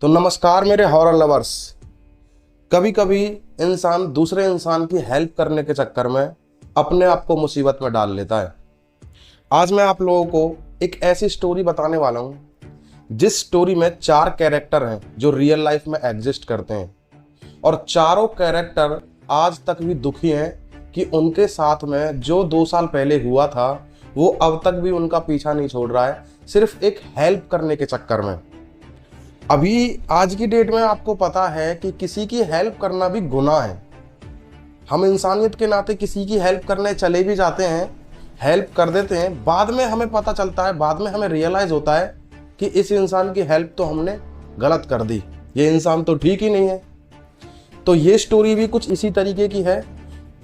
तो नमस्कार मेरे हॉरर लवर्स। कभी कभी इंसान दूसरे इंसान की हेल्प करने के चक्कर में अपने आप को मुसीबत में डाल लेता है। आज मैं आप लोगों को एक ऐसी स्टोरी बताने वाला हूँ जिस स्टोरी में 4 कैरेक्टर हैं जो रियल लाइफ में एग्जिस्ट करते हैं, और चारों कैरेक्टर आज तक भी दुखी हैं कि उनके साथ में जो 2 साल पहले हुआ था वो अब तक भी उनका पीछा नहीं छोड़ रहा है, सिर्फ एक हेल्प करने के चक्कर में। अभी आज की डेट में आपको पता है कि किसी की हेल्प करना भी गुनाह है। हम इंसानियत के नाते किसी की हेल्प करने चले भी जाते हैं, हेल्प कर देते हैं, बाद में हमें पता चलता है, बाद में हमें रियलाइज होता है कि इस इंसान की हेल्प तो हमने गलत कर दी, ये इंसान तो ठीक ही नहीं है। तो ये स्टोरी भी कुछ इसी तरीके की है।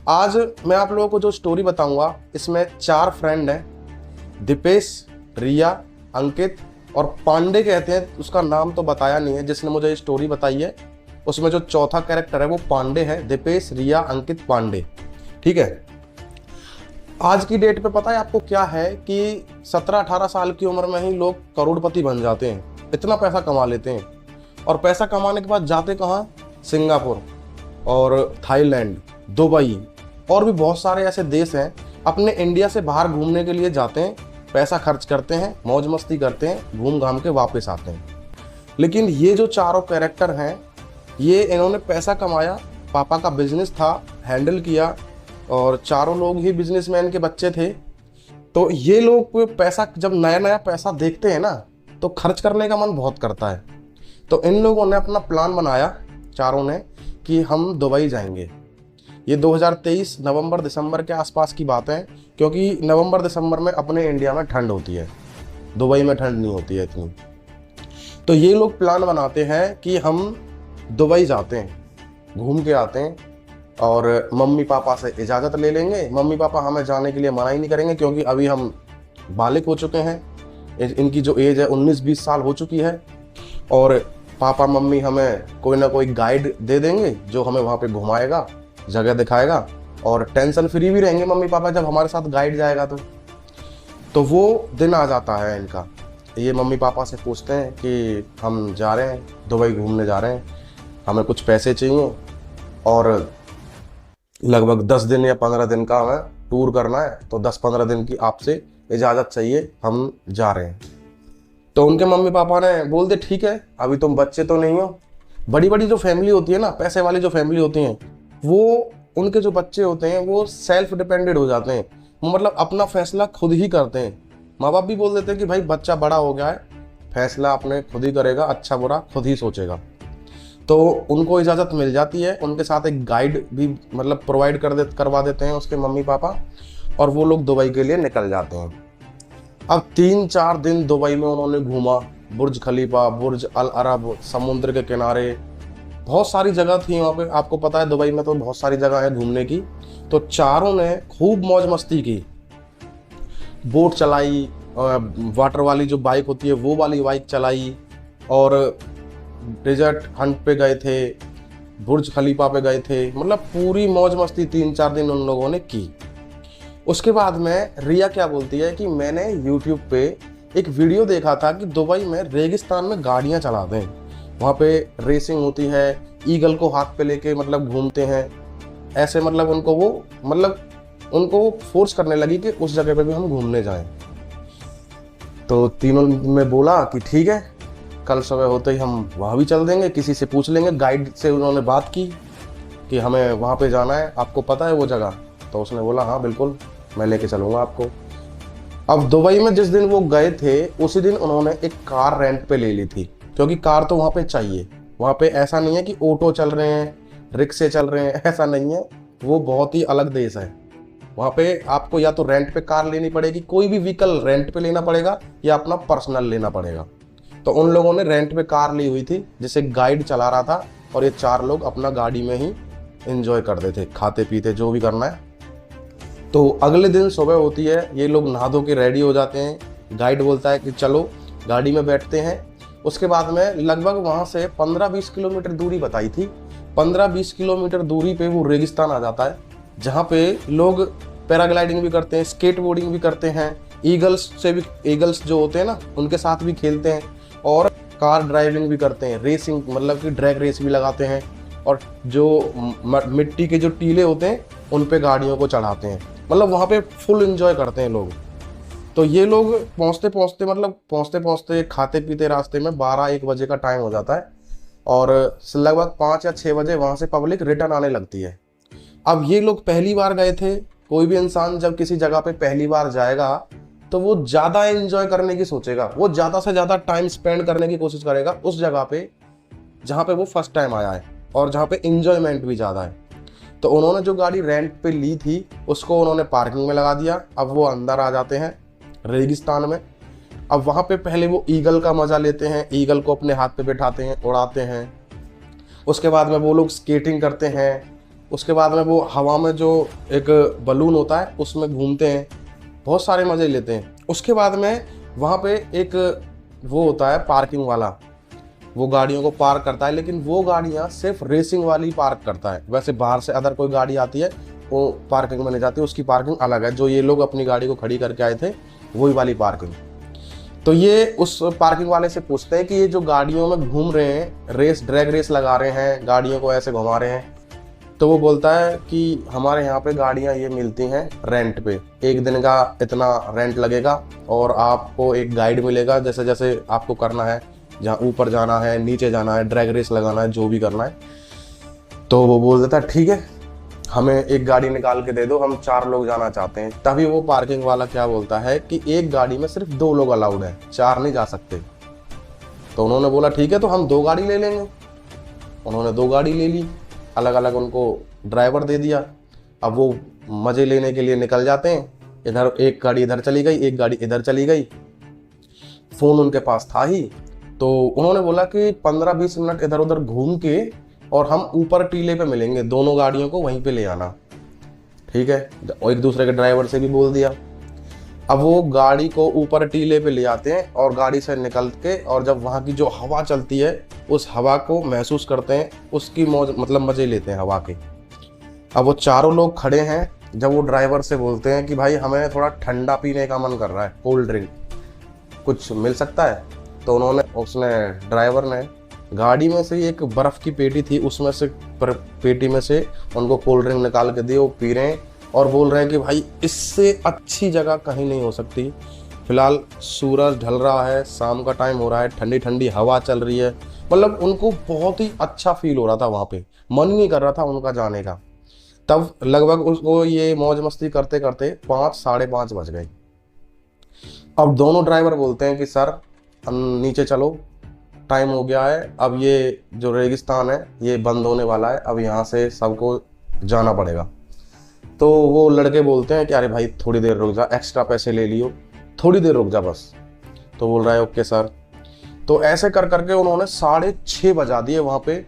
आज मैं आप लोगों को जो स्टोरी बताऊंगा इसमें 4 फ्रेंड हैं, दीपेश, रिया, अंकित और पांडे कहते हैं, उसका नाम तो बताया नहीं है जिसने मुझे ये स्टोरी बताई है। उसमें जो चौथा कैरेक्टर है वो पांडे है, दीपेश, रिया, अंकित, पांडे। ठीक है। आज की डेट पे पता है आपको क्या है कि 17-18 साल की उम्र में ही लोग करोड़पति बन जाते हैं, इतना पैसा कमा लेते हैं। और पैसा कमाने के बाद जाते कहाँ? सिंगापुर और थाईलैंड, दुबई और भी बहुत सारे ऐसे देश हैं, अपने इंडिया से बाहर घूमने के लिए जाते हैं, पैसा खर्च करते हैं, मौज मस्ती करते हैं, घूम घाम के वापस आते हैं। लेकिन ये जो चारों कैरेक्टर हैं, ये इन्होंने पैसा कमाया, पापा का बिजनेस था, हैंडल किया, और चारों लोग ही बिजनेसमैन के बच्चे थे। तो ये लोग पैसा, जब नया नया पैसा देखते हैं ना, तो खर्च करने का मन बहुत करता है। तो इन लोगों ने अपना प्लान बनाया, चारों ने, कि हम दुबई जाएंगे। ये 2023 नवंबर दिसंबर के आसपास की बात है, क्योंकि नवंबर दिसंबर में अपने इंडिया में ठंड होती है, दुबई में ठंड नहीं होती है इतनी। तो ये लोग प्लान बनाते हैं कि हम दुबई जाते हैं, घूम के आते हैं, और मम्मी पापा से इजाज़त ले लेंगे। मम्मी पापा हमें जाने के लिए मना ही नहीं करेंगे, क्योंकि अभी हम बालिग हो चुके हैं, इनकी जो एज है 19-20 साल हो चुकी है। और पापा मम्मी हमें कोई ना कोई गाइड दे देंगे जो हमें वहाँ पे घुमाएगा, जगह दिखाएगा, और टेंशन फ्री भी रहेंगे मम्मी पापा जब हमारे साथ गाइड जाएगा। तो वो दिन आ जाता है इनका। ये मम्मी पापा से पूछते हैं कि हम जा रहे हैं, दुबई घूमने जा रहे हैं, हमें कुछ पैसे चाहिए, और लगभग 10 दिन या 15 दिन का हमें टूर करना है, तो 10-15 दिन की आपसे इजाज़त चाहिए, हम जा रहे हैं। तो उनके मम्मी पापा ने बोल दे, ठीक है, अभी तुम बच्चे तो नहीं हो। बड़ी बड़ी जो फैमिली होती है ना, पैसे वाली जो फैमिली होती हैं, वो उनके जो बच्चे होते हैं वो सेल्फ डिपेंडेंट हो जाते हैं, मतलब अपना फैसला खुद ही करते हैं। माँ बाप भी बोल देते हैं कि भाई बच्चा बड़ा हो गया है, फैसला अपने खुद ही करेगा, अच्छा बुरा खुद ही सोचेगा। तो उनको इजाज़त मिल जाती है, उनके साथ एक गाइड भी मतलब प्रोवाइड करवा देते हैं उसके मम्मी पापा, और वो लोग दुबई के लिए निकल जाते हैं। अब 3-4 दिन दुबई में उन्होंने घूमा, बुर्ज खलीफा, बुर्ज अल अरब, समुद्र के किनारे, बहुत सारी जगह थी वहाँ पे। आपको पता है दुबई में तो बहुत सारी जगह है घूमने की। तो चारों ने खूब मौज मस्ती की, बोट चलाई, वाटर वाली जो बाइक होती है वो वाली बाइक चलाई, और डेजर्ट हंट पे गए थे, बुर्ज खलीफा पे गए थे, मतलब पूरी मौज मस्ती 3-4 दिन उन लोगों ने की। उसके बाद में रिया क्या बोलती है कि मैंने यूट्यूब पे एक वीडियो देखा था कि दुबई में रेगिस्तान में गाड़ियाँ चलाते हैं, वहाँ पे रेसिंग होती है, ईगल को हाथ पे लेके मतलब घूमते हैं ऐसे, मतलब उनको फोर्स करने लगी कि उस जगह पे भी हम घूमने जाएं। तो तीनों में बोला कि ठीक है, कल सुबह होते ही हम वहाँ भी चल देंगे, किसी से पूछ लेंगे। गाइड से उन्होंने बात की कि हमें वहाँ पे जाना है, आपको पता है वो जगह? तो उसने बोला हाँ बिल्कुल, मैं लेके चलूँगा आपको। अब दुबई में जिस दिन वो गए थे उसी दिन उन्होंने एक कार रेंट पे ले ली थी, क्योंकि कार तो वहाँ पे चाहिए। वहाँ पे ऐसा नहीं है कि ऑटो चल रहे हैं, रिक्शे चल रहे हैं, ऐसा नहीं है। वो बहुत ही अलग देश है। वहाँ पे आपको या तो रेंट पे कार लेनी पड़ेगी, कोई भी व्हीकल रेंट पे लेना पड़ेगा, या अपना पर्सनल लेना पड़ेगा। तो उन लोगों ने रेंट पे कार ली हुई थी, जिसे गाइड चला रहा था, और ये 4 लोग अपना गाड़ी में ही एंजॉय करते थे, खाते पीते जो भी करना है। तो अगले दिन सुबह होती है, ये लोग नहा धो के रेडी हो जाते हैं। गाइड बोलता है कि चलो गाड़ी में बैठते हैं। उसके बाद में लगभग वहाँ से 15-20 किलोमीटर दूरी बताई थी, 15-20 किलोमीटर दूरी पे वो रेगिस्तान आ जाता है, जहाँ पे लोग पैराग्लाइडिंग भी करते हैं, स्केट बोर्डिंग भी करते हैं, ईगल्स जो होते हैं ना उनके साथ भी खेलते हैं, और कार ड्राइविंग भी करते हैं, रेसिंग मतलब कि ड्रैग रेस भी लगाते हैं, और जो मिट्टी के जो टीले होते हैं उन पे गाड़ियों को चढ़ाते हैं। मतलब वहाँ पे फुल एंजॉय करते हैं लोग। तो ये लोग पहुँचते पहुँचते खाते पीते रास्ते में 12-1 बजे का टाइम हो जाता है, और लगभग 5 या 6 बजे वहाँ से पब्लिक रिटर्न आने लगती है। अब ये लोग पहली बार गए थे। कोई भी इंसान जब किसी जगह पे पहली बार जाएगा तो वो ज़्यादा एंजॉय करने की सोचेगा, वो ज़्यादा से ज़्यादा टाइम स्पेंड करने की कोशिश करेगा उस जगह पे जहाँ पे वो फर्स्ट टाइम आया है और जहाँ पे इंजॉयमेंट भी ज़्यादा है। तो उन्होंने जो गाड़ी रेंट पे ली थी उसको उन्होंने पार्किंग में लगा दिया। अब वो अंदर आ जाते हैं रेगिस्तान में। अब वहाँ पे पहले वो ईगल का मज़ा लेते हैं, ईगल को अपने हाथ पे बैठाते हैं, उड़ाते हैं। उसके बाद में वो लोग स्केटिंग करते हैं। उसके बाद में वो हवा में जो एक बलून होता है उसमें घूमते हैं, बहुत सारे मज़े लेते हैं। उसके बाद में वहाँ पे एक वो होता है पार्किंग वाला, वो गाड़ियों को पार्क करता है, लेकिन वो गाड़ियाँ सिर्फ रेसिंग वाली पार्क करता है। वैसे बाहर से अदर कोई गाड़ी आती है वो पार्किंग में नहीं जाती, उसकी पार्किंग अलग है। जो ये लोग अपनी गाड़ी को खड़ी करके आए थे वही वाली पार्किंग। तो ये उस पार्किंग वाले से पूछते हैं कि ये जो गाड़ियों में घूम रहे हैं, ड्रैग रेस लगा रहे हैं, गाड़ियों को ऐसे घुमा रहे हैं, तो वो बोलता है कि हमारे यहाँ पे गाड़ियाँ ये मिलती हैं रेंट पे, एक दिन का इतना रेंट लगेगा और आपको एक गाइड मिलेगा जैसे जैसे आपको करना है, जहाँ ऊपर जाना है, नीचे जाना है, ड्रैग रेस लगाना है, जो भी करना है। तो वो बोल देता है ठीक है, हमें एक गाड़ी निकाल के दे दो, हम 4 लोग जाना चाहते हैं। तभी वो पार्किंग वाला क्या बोलता है कि एक गाड़ी में सिर्फ 2 लोग अलाउड है, 4 नहीं जा सकते। तो उन्होंने बोला ठीक है, तो हम 2 गाड़ी ले लेंगे। उन्होंने 2 गाड़ी ले ली, अलग अलग उनको ड्राइवर दे दिया। अब वो मज़े लेने के लिए निकल जाते हैं। इधर एक गाड़ी इधर चली गई, एक गाड़ी इधर चली गई। फ़ोन उनके पास था ही, तो उन्होंने बोला कि 15-20 मिनट इधर उधर घूम के और हम ऊपर टीले पे मिलेंगे, दोनों गाड़ियों को वहीं पे ले आना। ठीक है, और एक दूसरे के ड्राइवर से भी बोल दिया। अब वो गाड़ी को ऊपर टीले पे ले आते हैं और गाड़ी से निकल के, और जब वहाँ की जो हवा चलती है उस हवा को महसूस करते हैं, उसकी मौज मतलब मज़े लेते हैं हवा के। अब वो चारों लोग खड़े हैं। जब वो ड्राइवर से बोलते हैं कि भाई हमें थोड़ा ठंडा पीने का मन कर रहा है, कोल्ड ड्रिंक कुछ मिल सकता है, तो उसने ड्राइवर ने गाड़ी में से एक बर्फ़ की पेटी थी, उसमें से पेटी में से उनको कोल्ड ड्रिंक निकाल के दी। वो पी रहे हैं और बोल रहे हैं कि भाई इससे अच्छी जगह कहीं नहीं हो सकती। फिलहाल सूरज ढल रहा है, शाम का टाइम हो रहा है, ठंडी ठंडी हवा चल रही है। मतलब उनको बहुत ही अच्छा फील हो रहा था वहाँ पे, मन नहीं कर रहा था उनका जाने का। तब लगभग उसको ये मौज मस्ती करते करते 5-5:30 बज गए। अब दोनों ड्राइवर बोलते हैं कि सर हम नीचे चलो, टाइम हो गया है, अब ये जो रेगिस्तान है ये बंद होने वाला है, अब यहाँ से सबको जाना पड़ेगा। तो वो लड़के बोलते हैं कि अरे भाई थोड़ी देर रुक जा, एक्स्ट्रा पैसे ले लियो, थोड़ी देर रुक जा बस। तो बोल रहा है ओके सर। तो ऐसे कर करके उन्होंने 6:30 बजा दिए वहाँ पे,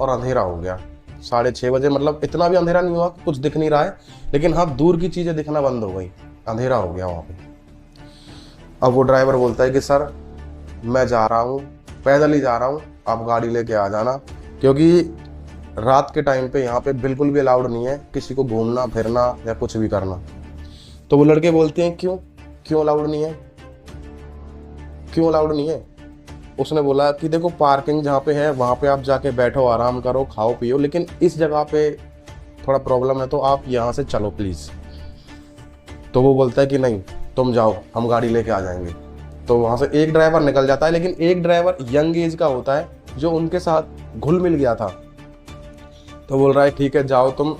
और अंधेरा हो गया। 6:30 बजे, मतलब इतना भी अंधेरा नहीं हुआ, कुछ दिख नहीं रहा है, लेकिन हाँ दूर की चीज़ें दिखना बंद हो गई, अंधेरा हो गया वहाँ पे। अब वो ड्राइवर बोलता है कि सर मैं जा रहा हूँ, पैदल ही जा रहा हूँ, आप गाड़ी लेके आ जाना, क्योंकि रात के टाइम पे यहाँ पे बिल्कुल भी अलाउड नहीं है किसी को घूमना फिरना या कुछ भी करना। तो वो लड़के बोलते हैं क्यों अलाउड नहीं है, क्यों अलाउड नहीं है? उसने बोला कि देखो पार्किंग जहाँ पे है वहाँ पे आप जाके बैठो, आराम करो, खाओ पियो, लेकिन इस जगह पे थोड़ा प्रॉब्लम है, तो आप यहाँ से चलो प्लीज़। तो वो बोलता है कि नहीं तुम जाओ, हम गाड़ी लेके आ जाएंगे। तो वहाँ से एक ड्राइवर निकल जाता है, लेकिन एक ड्राइवर यंग एज का होता है जो उनके साथ घुल मिल गया था। तो बोल रहा है ठीक है जाओ तुम,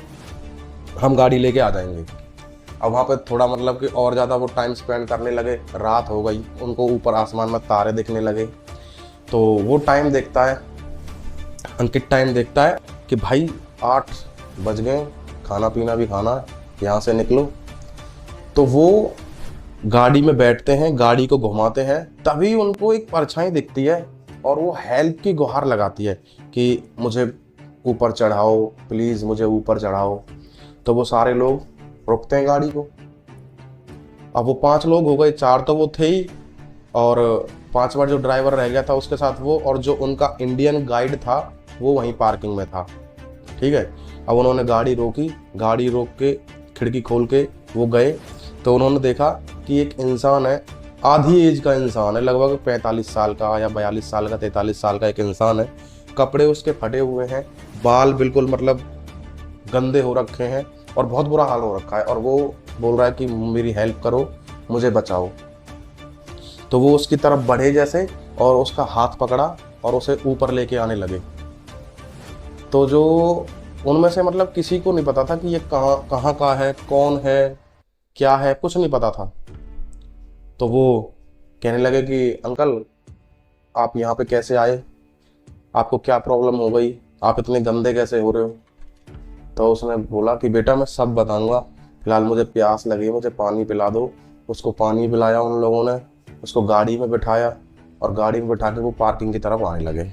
हम गाड़ी लेके आ जाएंगे। अब वहाँ पे थोड़ा मतलब कि और ज़्यादा वो टाइम स्पेंड करने लगे, रात हो गई, उनको ऊपर आसमान में तारे दिखने लगे। तो वो टाइम देखता है, अंकित टाइम देखता है कि भाई 8 बज गए, खाना पीना भी खाना है, यहाँ से निकलो। तो वो गाड़ी में बैठते हैं, गाड़ी को घुमाते हैं, तभी उनको एक परछाई दिखती है और वो हेल्प की गुहार लगाती है कि मुझे ऊपर चढ़ाओ प्लीज़, मुझे ऊपर चढ़ाओ। तो वो सारे लोग रुकते हैं गाड़ी को। अब वो 5 लोग हो गए, 4 तो वो थे ही, और 5वां जो ड्राइवर रह गया था उसके साथ वो, और जो उनका इंडियन गाइड था वो वहीं पार्किंग में था। ठीक है, अब उन्होंने गाड़ी रोकी, गाड़ी रोक के खिड़की खोल के वो गए। तो उन्होंने देखा कि एक इंसान है आधी एज का इंसान है, लगभग 45 साल का या 42 साल का, 43 साल का एक इंसान है। कपड़े उसके फटे हुए हैं, बाल बिल्कुल मतलब गंदे हो रखे हैं और बहुत बुरा हाल हो रखा है, और वो बोल रहा है कि मेरी हेल्प करो, मुझे बचाओ। तो वो उसकी तरफ बढ़े जैसे, और उसका हाथ पकड़ा और उसे ऊपर लेके आने लगे। तो जो उनमें से मतलब किसी को नहीं पता था कि ये कहाँ कहाँ का है, कौन है, क्या है, कुछ नहीं पता था। तो वो कहने लगे कि अंकल आप यहाँ पे कैसे आए, आपको क्या प्रॉब्लम हो गई, आप इतने गंदे कैसे हो रहे हो। तो उसने बोला कि बेटा मैं सब बताऊंगा, फिलहाल मुझे प्यास लगी, मुझे पानी पिला दो। उसको पानी पिलाया उन लोगों ने, उसको गाड़ी में बिठाया और गाड़ी में बिठा के वो पार्किंग की तरफ आने लगे।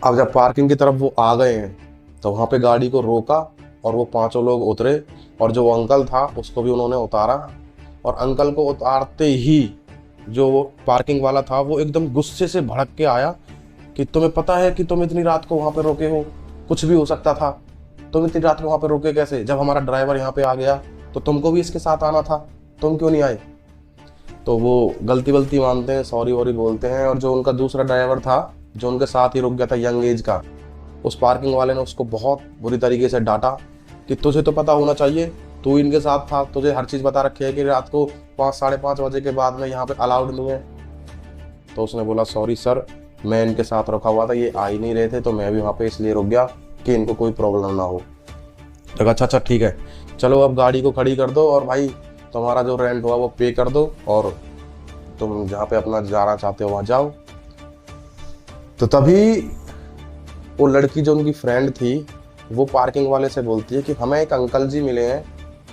अब जब पार्किंग की तरफ वो आ गए हैं तो वहाँ पे गाड़ी को रोका और वो पांचों लोग उतरे, और जो अंकल था उसको भी उन्होंने उतारा। और अंकल को उतारते ही जो पार्किंग वाला था वो एकदम गुस्से से भड़क के आया कि तुम्हें पता है कि तुम इतनी रात को वहाँ पे रोके हो, कुछ भी हो सकता था, तुम इतनी रात को वहाँ पे रोके कैसे, जब हमारा ड्राइवर यहाँ पे आ गया तो तुमको भी इसके साथ आना था, तुम क्यों नहीं आए। तो वो गलती वलती मानते हैं, सॉरी वॉरी बोलते हैं। और जो उनका दूसरा ड्राइवर था जो उनके साथ ही रुक गया था, यंग एज का, उस पार्किंग वाले ने उसको बहुत बुरी तरीके से डांटा कि तुझे तो पता होना चाहिए, तू इनके साथ था, तुझे हर चीज़ बता रखी है कि रात को 5 साढ़े 5 बजे के बाद में यहाँ पे अलाउड नहीं है। तो उसने बोला सॉरी सर, मैं इनके साथ रुका हुआ था, ये आ ही नहीं रहे थे, तो मैं भी वहाँ पे इसलिए रुक गया कि इनको कोई प्रॉब्लम ना हो। तो अच्छा अच्छा ठीक है, चलो अब गाड़ी को खड़ी कर दो और भाई तुम्हारा जो रेंट हुआ वो पे कर दो, और तुम जहाँ पे अपना जाना चाहते हो वहाँ जाओ। तो तभी वो लड़की जो उनकी फ्रेंड थी वो पार्किंग वाले से बोलती है कि हमें एक अंकल जी मिले हैं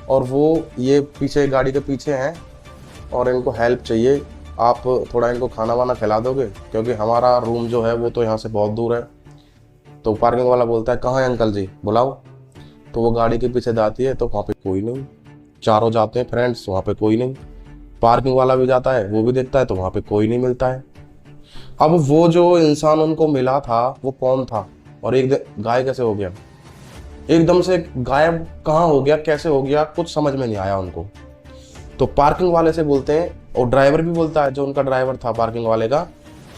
और वो ये पीछे गाड़ी के पीछे हैं और इनको हेल्प चाहिए, आप थोड़ा इनको खाना वाना खिला दोगे, क्योंकि हमारा रूम जो है वो तो यहाँ से बहुत दूर है। तो पार्किंग वाला बोलता है कहाँ है अंकल जी, बुलाओ। तो वो गाड़ी के पीछे जाती है तो वहाँ पे कोई नहीं, चारों जाते हैं फ्रेंड्स, वहाँ पे कोई नहीं। पार्किंग वाला भी जाता है, वो भी देखता है तो वहाँ पे कोई नहीं मिलता है। अब वो जो इंसान उनको मिला था वो कौन था और एक गाय कैसे हो गया, एकदम से गायब कहाँ हो गया, कैसे हो गया, कुछ समझ में नहीं आया उनको। तो पार्किंग वाले से बोलते हैं, और ड्राइवर भी बोलता है, जो उनका ड्राइवर था पार्किंग वाले का,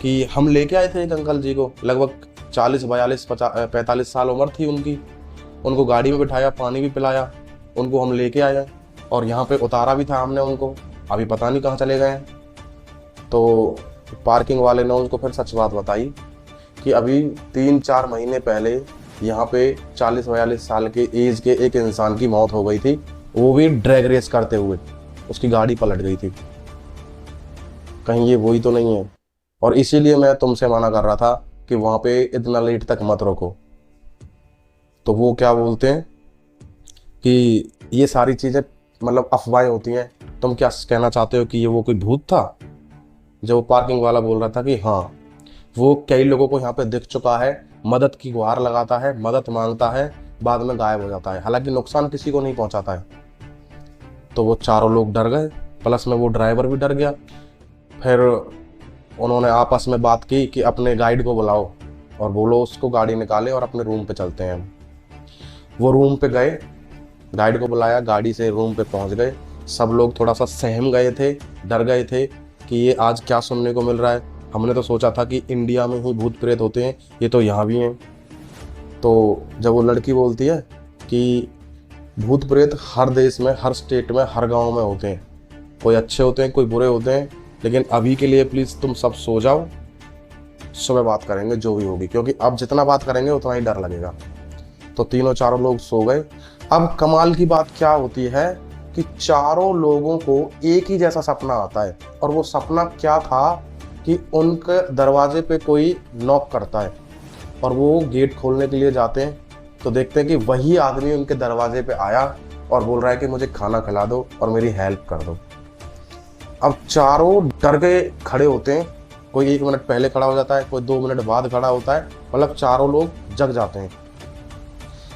कि हम लेके आए थे एक अंकल जी को, लगभग 40 42 45 साल उम्र थी उनकी, उनको गाड़ी में बिठाया, पानी भी पिलाया, उनको हम लेके आए और यहाँ पे उतारा भी था हमने उनको, अभी पता नहीं कहाँ चले गए हैं। तो पार्किंग वाले ने उनको फिर सच बात बताई कि अभी 3-4 महीने पहले यहाँ पे 40-42 साल के एज के एक इंसान की मौत हो गई थी, वो भी ड्रैग रेस करते हुए, उसकी गाड़ी पलट गई थी। कहीं ये वही तो नहीं है, और इसीलिए मैं तुमसे मना कर रहा था कि वहाँ पे इतना लेट तक मत रोको। तो वो क्या बोलते हैं कि ये सारी चीज़ें मतलब अफवाहें होती हैं, तुम क्या कहना चाहते हो कि ये वो कोई भूत था। जो पार्किंग वाला बोल रहा था कि हाँ, वो कई लोगों को यहाँ पे दिख चुका है, मदद की गुहार लगाता है, मदद मांगता है, बाद में गायब हो जाता है, हालांकि नुकसान किसी को नहीं पहुंचाता है। तो वो चारों लोग डर गए, प्लस में वो ड्राइवर भी डर गया। फिर उन्होंने आपस में बात की कि अपने गाइड को बुलाओ और बोलो उसको गाड़ी निकाले और अपने रूम पे चलते हैं। वो रूम पे गए, गाइड को बुलाया, गाड़ी से रूम पे पहुंच गए। सब लोग थोड़ा सा सहम गए थे, डर गए थे कि ये आज क्या सुनने को मिल रहा है, हमने तो सोचा था कि इंडिया में ही भूत प्रेत होते हैं, ये तो यहाँ भी हैं। तो जब वो लड़की बोलती है कि भूत प्रेत हर देश में, हर स्टेट में, हर गांव में होते हैं, कोई अच्छे होते हैं, कोई बुरे होते हैं, लेकिन अभी के लिए प्लीज़ तुम सब सो जाओ, सुबह बात करेंगे जो भी होगी, क्योंकि अब जितना बात करेंगे उतना ही डर लगेगा। तो तीनों चारों लोग सो गए। अब कमाल की बात क्या होती है कि चारों लोगों को एक ही जैसा सपना आता है, और वो सपना क्या था कि उनके दरवाजे पे कोई नॉक करता है और वो गेट खोलने के लिए जाते हैं तो देखते हैं कि वही आदमी उनके दरवाजे पे आया और बोल रहा है कि मुझे खाना खिला दो और मेरी हेल्प कर दो। अब चारों डर गए खड़े होते हैं, कोई 1 मिनट पहले खड़ा हो जाता है, कोई 2 मिनट बाद खड़ा होता है, मतलब चारों लोग जग जाते हैं।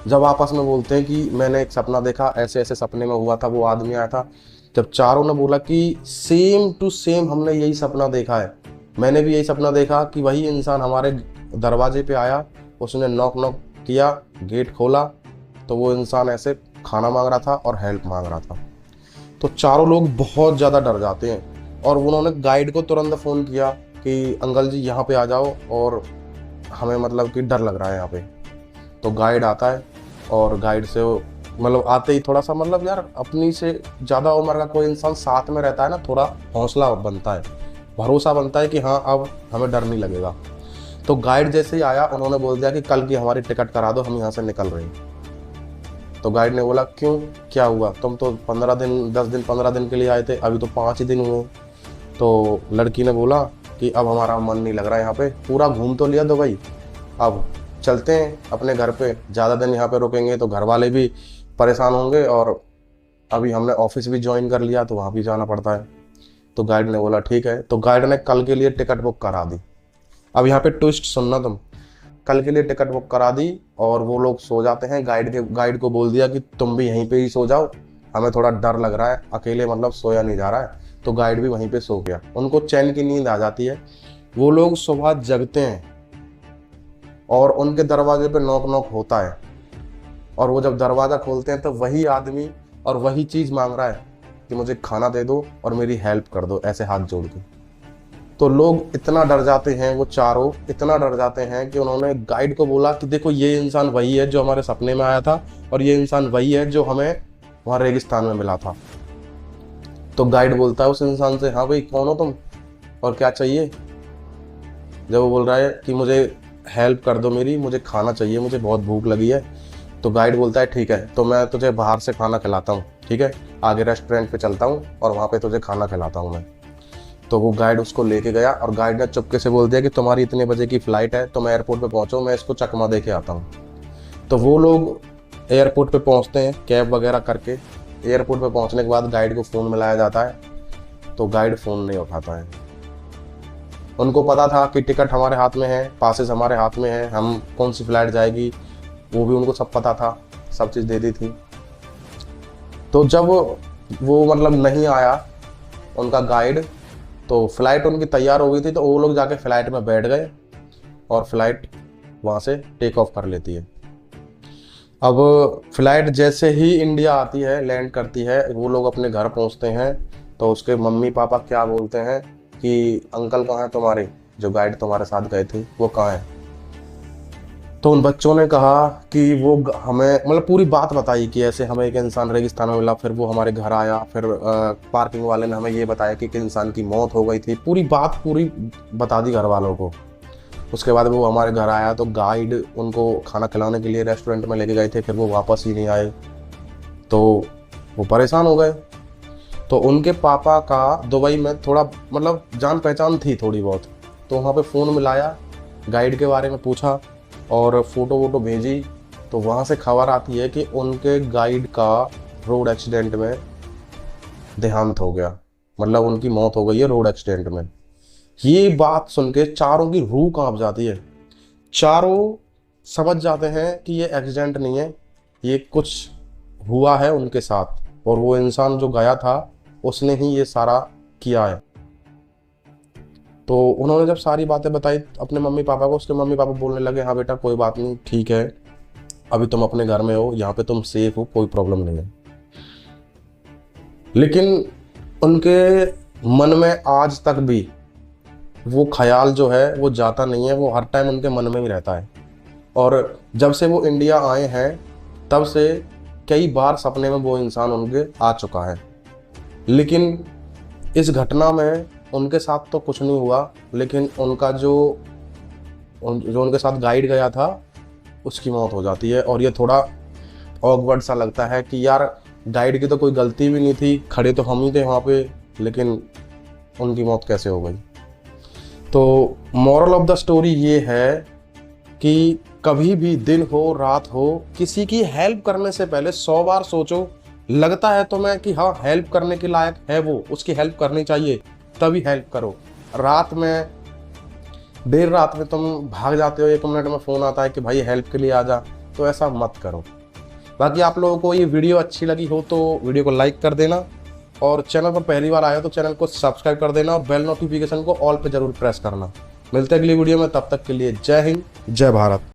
जब आपस में बोलते हैं कि मैंने एक सपना देखा, ऐसे ऐसे सपने में हुआ था, वो आदमी आया था। जब चारों ने बोला कि सेम टू सेम हमने यही सपना देखा है, मैंने भी यही सपना देखा कि वही इंसान हमारे दरवाजे पे आया, उसने नॉक नॉक किया, गेट खोला, तो वो इंसान ऐसे खाना मांग रहा था और हेल्प मांग रहा था। तो चारों लोग बहुत ज़्यादा डर जाते हैं और उन्होंने गाइड को तुरंत फ़ोन किया कि अंकल जी यहाँ पे आ जाओ और हमें मतलब कि डर लग रहा है यहाँ पे। तो गाइड आता है और गाइड से मतलब आते ही थोड़ा सा मतलब यार अपनी से ज़्यादा उम्र का कोई इंसान साथ में रहता है ना, थोड़ा हौसला बनता है, भरोसा बनता है कि हाँ अब हमें डर नहीं लगेगा। तो गाइड जैसे ही आया उन्होंने बोल दिया कि कल की हमारी टिकट करा दो, हम यहाँ से निकल रहे हैं। तो गाइड ने बोला क्यों, क्या हुआ, तुम तो 15 दिन 10 दिन 15 दिन के लिए आए थे, अभी तो 5 ही दिन हुए। तो लड़की ने बोला कि अब हमारा मन नहीं लग रहा है यहाँ पे, पूरा घूम तो लिया दुबई, अब चलते हैं अपने घर पे, ज़्यादा दिन यहाँ पे रुकेंगे तो घर वाले भी परेशान होंगे और अभी हमने ऑफिस भी ज्वाइन कर लिया तो वहाँ भी जाना पड़ता है। तो गाइड ने बोला ठीक है। तो गाइड ने कल के लिए टिकट बुक करा दी। अब यहाँ पे ट्विस्ट सुनना तुम, कल के लिए टिकट बुक करा दी और वो लोग सो जाते हैं। गाइड को बोल दिया कि तुम भी यहीं पे ही सो जाओ, हमें थोड़ा डर लग रहा है, अकेले मतलब सोया नहीं जा रहा है। तो गाइड भी वहीं पे सो गया, उनको चैन की नींद आ जाती है। वो लोग सुबह जगते हैं और उनके दरवाजे पे नॉक नॉक होता है और वो जब दरवाज़ा खोलते हैं तो वही आदमी और वही चीज़ मांग रहा है कि मुझे खाना दे दो और मेरी हेल्प कर दो, ऐसे हाथ जोड़ के। तो लोग इतना डर जाते हैं, वो चारों इतना डर जाते हैं कि उन्होंने गाइड को बोला कि देखो ये इंसान वही है जो हमारे सपने में आया था और ये इंसान वही है जो हमें वहाँ रेगिस्तान में मिला था। तो गाइड बोलता है उस इंसान से, हाँ भाई कौन हो तुम और क्या चाहिए। जब वो बोल रहा है कि मुझे हेल्प कर दो मेरी, मुझे खाना चाहिए, मुझे बहुत भूख लगी है। तो गाइड बोलता है ठीक है, तो मैं तुझे बाहर से खाना खिलाता हूँ, ठीक है, आगे रेस्टोरेंट पे चलता हूँ और वहाँ पे तुझे खाना खिलाता हूँ मैं। तो वो गाइड उसको लेके गया और गाइड ने चुपके से बोल दिया कि तुम्हारी इतने बजे की फ़्लाइट है, तुम एयरपोर्ट पे पहुँचो, मैं इसको चकमा दे के आता हूँ। तो वो लोग एयरपोर्ट पे पहुँचते हैं कैब वगैरह करके। एयरपोर्ट पे पहुँचने के बाद गाइड को फ़ोन मिलाया जाता है, तो गाइड फ़ोन नहीं उठाता है। उनको पता था कि टिकट हमारे हाथ में है, पासेस हमारे हाथ में है, हम कौन सी फ़्लाइट जाएगी वो भी उनको सब पता था, सब चीज़ दे दी थी। तो जब वो मतलब नहीं आया उनका गाइड, तो फ्लाइट उनकी तैयार हो गई थी, तो वो लोग जाके फ़्लाइट में बैठ गए और फ्लाइट वहाँ से टेक ऑफ कर लेती है। अब फ्लाइट जैसे ही इंडिया आती है, लैंड करती है, वो लोग अपने घर पहुँचते हैं। तो उसके मम्मी पापा क्या बोलते हैं कि अंकल कहाँ हैं तुम्हारे, जो गाइड तुम्हारे साथ गए थे वो कहाँ हैं। तो उन बच्चों ने कहा कि वो हमें मतलब पूरी बात बताई कि ऐसे हमें एक इंसान रेगिस्तान में मिला, फिर वो हमारे घर आया, फिर पार्किंग वाले ने हमें ये बताया कि इंसान की मौत हो गई थी, पूरी बात पूरी बता दी घर वालों को। उसके बाद वो हमारे घर आया तो गाइड उनको खाना खिलाने के लिए रेस्टोरेंट में लेके गए थे, फिर वो वापस ही नहीं आए, तो वो परेशान हो गए। तो उनके पापा का दुबई में थोड़ा मतलब जान पहचान थी थोड़ी बहुत, तो वहाँ पे फ़ोन मिलाया, गाइड के बारे में पूछा और फ़ोटो वोटो भेजी। तो वहाँ से खबर आती है कि उनके गाइड का रोड एक्सीडेंट में देहांत हो गया, मतलब उनकी मौत हो गई है रोड एक्सीडेंट में। ये बात सुन के चारों की रूह कांप जाती है। चारों समझ जाते हैं कि ये एक्सीडेंट नहीं है, ये कुछ हुआ है उनके साथ और वो इंसान जो गया था उसने ही ये सारा किया है। तो उन्होंने जब सारी बातें बताई अपने मम्मी पापा को, उसके मम्मी पापा बोलने लगे हाँ बेटा कोई बात नहीं, ठीक है, अभी तुम अपने घर में हो, यहाँ पे तुम सेफ हो, कोई प्रॉब्लम नहीं है। लेकिन उनके मन में आज तक भी वो ख्याल जो है वो जाता नहीं है, वो हर टाइम उनके मन में ही रहता है। और जब से वो इंडिया आए हैं तब से कई बार सपने में वो इंसान उनके आ चुका है। लेकिन इस घटना में उनके साथ तो कुछ नहीं हुआ, लेकिन उनका जो उनके साथ गाइड गया था उसकी मौत हो जाती है। और ये थोड़ा ऑकवर्ड सा लगता है कि यार गाइड की तो कोई गलती भी नहीं थी, खड़े तो हम ही थे वहाँ पे, लेकिन उनकी मौत कैसे हो गई। तो मॉरल ऑफ द स्टोरी ये है कि कभी भी दिन हो रात हो, किसी की हेल्प करने से पहले 100 बार सोचो। लगता है तुम्हें कि हाँ हेल्प करने के लायक है वो, उसकी हेल्प करनी चाहिए, तभी हेल्प करो। रात में देर रात में तुम भाग जाते हो, 1 मिनट में फ़ोन आता है कि भाई हेल्प के लिए आ जा, तो ऐसा मत करो। बाकी आप लोगों को ये वीडियो अच्छी लगी हो तो वीडियो को लाइक कर देना और चैनल पर पहली बार आया तो चैनल को सब्सक्राइब कर देना और बेल नोटिफिकेशन को ऑल पे ज़रूर प्रेस करना। मिलते हैं अगली वीडियो में, तब तक के लिए जय हिंद जय भारत।